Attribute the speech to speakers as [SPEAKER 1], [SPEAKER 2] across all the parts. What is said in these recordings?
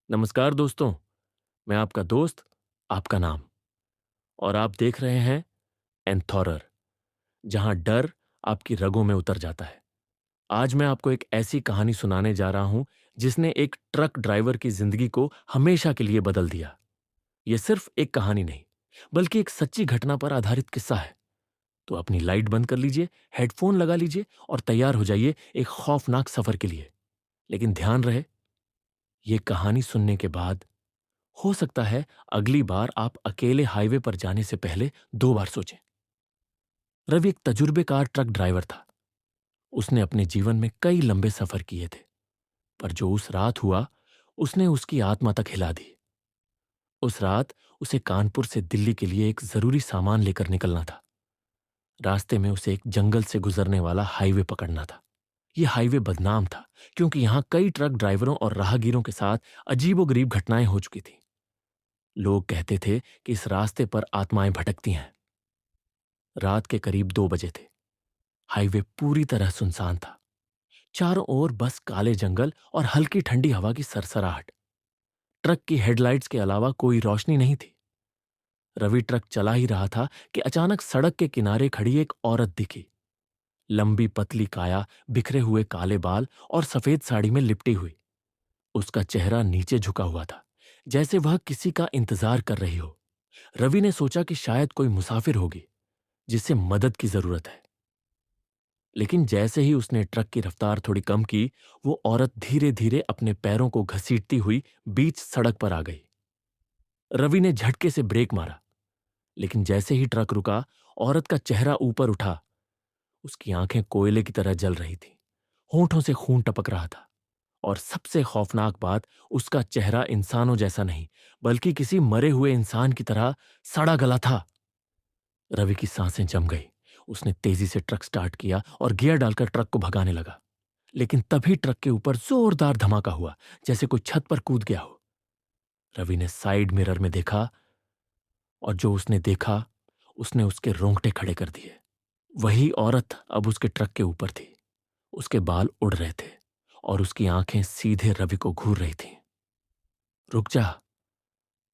[SPEAKER 1] नमस्कार दोस्तों। मैं आपका दोस्त, आपका नाम। और आप देख रहे हैं एंथॉरर, जहां डर आपकी रगों में उतर जाता है। आज मैं आपको एक ऐसी कहानी सुनाने जा रहा हूं जिसने एक ट्रक ड्राइवर की जिंदगी को हमेशा के लिए बदल दिया। यह सिर्फ एक कहानी नहीं, बल्कि एक सच्ची घटना पर आधारित किस्सा है। तो अपनी लाइट बंद कर लीजिए, हेडफोन लगा लीजिए और तैयार हो जाइए एक खौफनाक सफर के लिए। लेकिन ध्यान रहे, यह कहानी सुनने के बाद हो सकता है अगली बार आप अकेले हाईवे पर जाने से पहले 2 बार सोचें। रवि एक तजुर्बेकार ट्रक ड्राइवर था। उसने अपने जीवन में कई लंबे सफर किए थे, पर जो उस रात हुआ, उसने उसकी आत्मा तक हिला दी। उस रात उसे कानपुर से दिल्ली के लिए एक जरूरी सामान लेकर निकलना था। रास्ते में उसे एक जंगल से गुजरने वाला हाईवे पकड़ना था। यह हाईवे बदनाम था क्योंकि यहां कई ट्रक ड्राइवरों और राहगीरों के साथ अजीबोगरीब घटनाएं हो चुकी थी। लोग कहते थे कि इस रास्ते पर आत्माएं भटकती हैं। रात के करीब 2 बजे थे। हाईवे पूरी तरह सुनसान था। चारों ओर बस काले जंगल और हल्की ठंडी हवा की सरसराहट। ट्रक की हेडलाइट्स के अलावा कोई रोशनी नहीं थी। रवि ट्रक चला ही रहा था कि अचानक सड़क के किनारे खड़ी एक औरत दिखी। लंबी पतली काया, बिखरे हुए काले बाल और सफेद साड़ी में लिपटी हुई। उसका चेहरा नीचे झुका हुआ था, जैसे वह किसी का इंतजार कर रही हो। रवि ने सोचा कि शायद कोई मुसाफिर होगी जिसे मदद की जरूरत है। लेकिन जैसे ही उसने ट्रक की रफ्तार थोड़ी कम की, वो औरत धीरे धीरे अपने पैरों को घसीटती हुई बीच सड़क पर आ गई। रवि ने झटके से ब्रेक मारा, लेकिन जैसे ही ट्रक रुका, औरत का चेहरा ऊपर उठा। उसकी आंखें कोयले की तरह जल रही थीं, होंठों से खून टपक रहा था। और सबसे खौफनाक बात, उसका चेहरा इंसानों जैसा नहीं, बल्कि किसी मरे हुए इंसान की तरह सड़ा गला था। रवि की सांसें जम गई। उसने तेजी से ट्रक स्टार्ट किया और गियर डालकर ट्रक को भगाने लगा। लेकिन तभी ट्रक के ऊपर जोरदार धमाका हुआ, जैसे कोई छत पर कूद गया हो। रवि ने साइड मिरर में देखा, और जो उसने देखा, उसने उसके रोंगटे खड़े कर दिए। वही औरत अब उसके ट्रक के ऊपर थी। उसके बाल उड़ रहे थे और उसकी आंखें सीधे रवि को घूर रही थीं। रुक जा,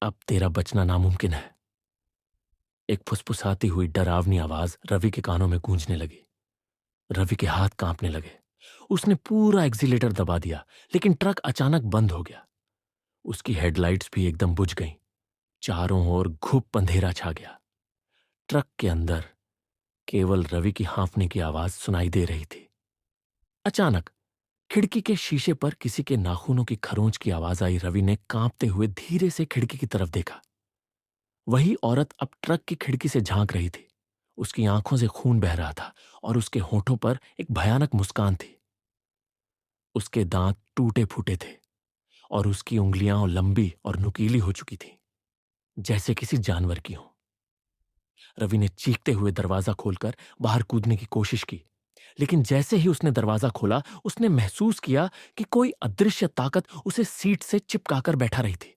[SPEAKER 1] अब तेरा बचना नामुमकिन है। एक फुसफुसाती हुई डरावनी आवाज रवि के कानों में गूंजने लगी। रवि के हाथ कांपने लगे। उसने पूरा एक्सीलेटर दबा दिया, लेकिन ट्रक अचानक बंद हो गया। उसकी हेडलाइट्स भी एकदम बुझ गईं। चारों ओर घुप अंधेरा छा गया। ट्रक के अंदर केवल रवि की हाँफने की आवाज सुनाई दे रही थी। अचानक खिड़की के शीशे पर किसी के नाखूनों की खरोंच की आवाज आई। रवि ने कांपते हुए धीरे से खिड़की की तरफ देखा। वही औरत अब ट्रक की खिड़की से झांक रही थी। उसकी आंखों से खून बह रहा था और उसके होठों पर एक भयानक मुस्कान थी। उसके दांत टूटे फूटे थे और उसकी उंगलियां लंबी और नुकीली हो चुकी थीं, जैसे किसी जानवर की हों। रवि ने चीखते हुए दरवाजा खोलकर बाहर कूदने की कोशिश की, लेकिन जैसे ही उसने दरवाजा खोला, उसने महसूस किया कि कोई अदृश्य ताकत उसे सीट से चिपकाकर बैठा रही थी।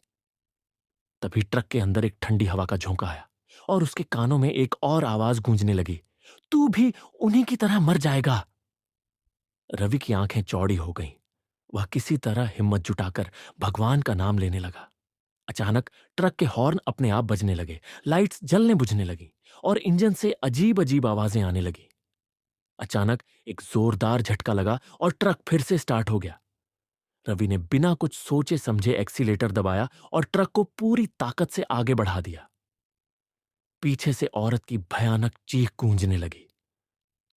[SPEAKER 1] तभी ट्रक के अंदर एक ठंडी हवा का झोंका आया और उसके कानों में एक और आवाज गूंजने लगी, तू भी उन्हीं की तरह मर जाएगा। रवि की आंखें चौड़ी हो गईं। वह किसी तरह हिम्मत जुटाकर भगवान का नाम लेने लगा। अचानक ट्रक के हॉर्न अपने आप बजने लगे, लाइट्स जलने बुझने लगी और इंजन से अजीब अजीब आवाजें आने लगी। अचानक एक जोरदार झटका लगा और ट्रक फिर से स्टार्ट हो गया। रवि ने बिना कुछ सोचे समझे एक्सीलेटर दबाया और ट्रक को पूरी ताकत से आगे बढ़ा दिया। पीछे से औरत की भयानक चीख गूंजने लगी।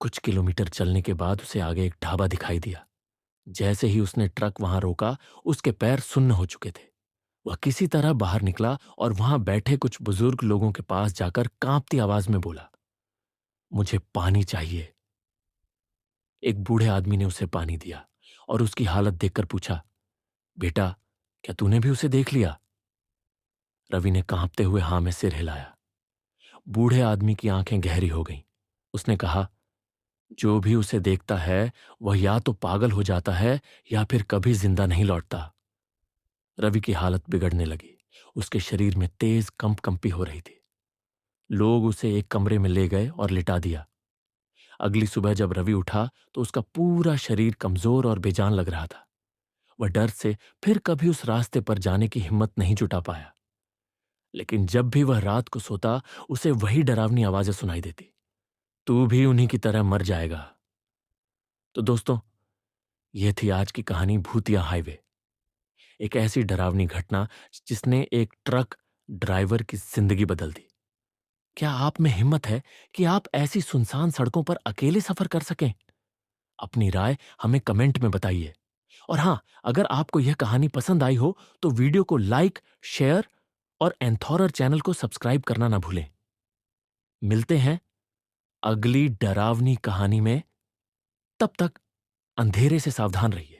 [SPEAKER 1] कुछ किलोमीटर चलने के बाद उसे आगे एक ढाबा दिखाई दिया। जैसे ही उसने ट्रक वहां रोका, उसके पैर सुन्न हो चुके थे। वह किसी तरह बाहर निकला और वहां बैठे कुछ बुजुर्ग लोगों के पास जाकर कांपती आवाज में बोला, मुझे पानी चाहिए। एक बूढ़े आदमी ने उसे पानी दिया और उसकी हालत देखकर पूछा, बेटा, क्या तूने भी उसे देख लिया? रवि ने कांपते हुए हाँ में सिर हिलाया। बूढ़े आदमी की आंखें गहरी हो गईं। उसने कहा, जो भी उसे देखता है वह या तो पागल हो जाता है या फिर कभी जिंदा नहीं लौटता। रवि की हालत बिगड़ने लगी। उसके शरीर में तेज कंपकंपी हो रही थी। लोग उसे एक कमरे में ले गए और लिटा दिया। अगली सुबह जब रवि उठा तो उसका पूरा शरीर कमजोर और बेजान लग रहा था। वह डर से फिर कभी उस रास्ते पर जाने की हिम्मत नहीं जुटा पाया। लेकिन जब भी वह रात को सोता, उसे वही डरावनी आवाजें सुनाई देती, तू भी उन्हीं की तरह मर जाएगा। तो दोस्तों, यह थी आज की कहानी भूतिया हाईवे। एक ऐसी डरावनी घटना जिसने एक ट्रक ड्राइवर की जिंदगी बदल दी। क्या आप में हिम्मत है कि आप ऐसी सुनसान सड़कों पर अकेले सफर कर सकें? अपनी राय हमें कमेंट में बताइए। और हां, अगर आपको यह कहानी पसंद आई हो तो वीडियो को लाइक, शेयर और एंथॉरर चैनल को सब्सक्राइब करना ना भूलें। मिलते हैं अगली डरावनी कहानी में। तब तक अंधेरे से सावधान रहिए।